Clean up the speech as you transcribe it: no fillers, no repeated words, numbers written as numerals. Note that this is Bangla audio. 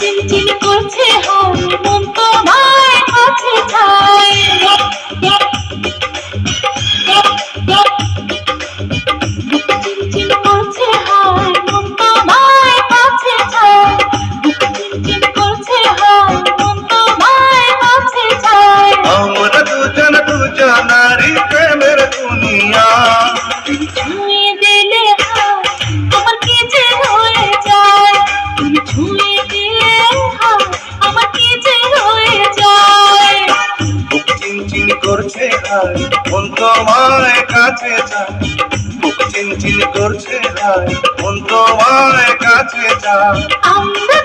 চিনচিন করছে হায় মন তোমার কাছে চায় চিনচিন করছে হায় মন তোমার কাছে চায় চিনচিন করছে হায় মন তোমার কাছে চায় আমরা দুজনারই প্রেমের দুনিয়া ছুঁয়ে দিলে হায় আমার কি যে হয়ে যায় তুমি ছুঁয়ে দিলে হায় আমার কি যে হয়ে যায় বুক চিনচিন করছে হায় মন তোমার কাছে চায় বুক চিনচিন করছে হায় মন তোমার কাছে চায় আমরা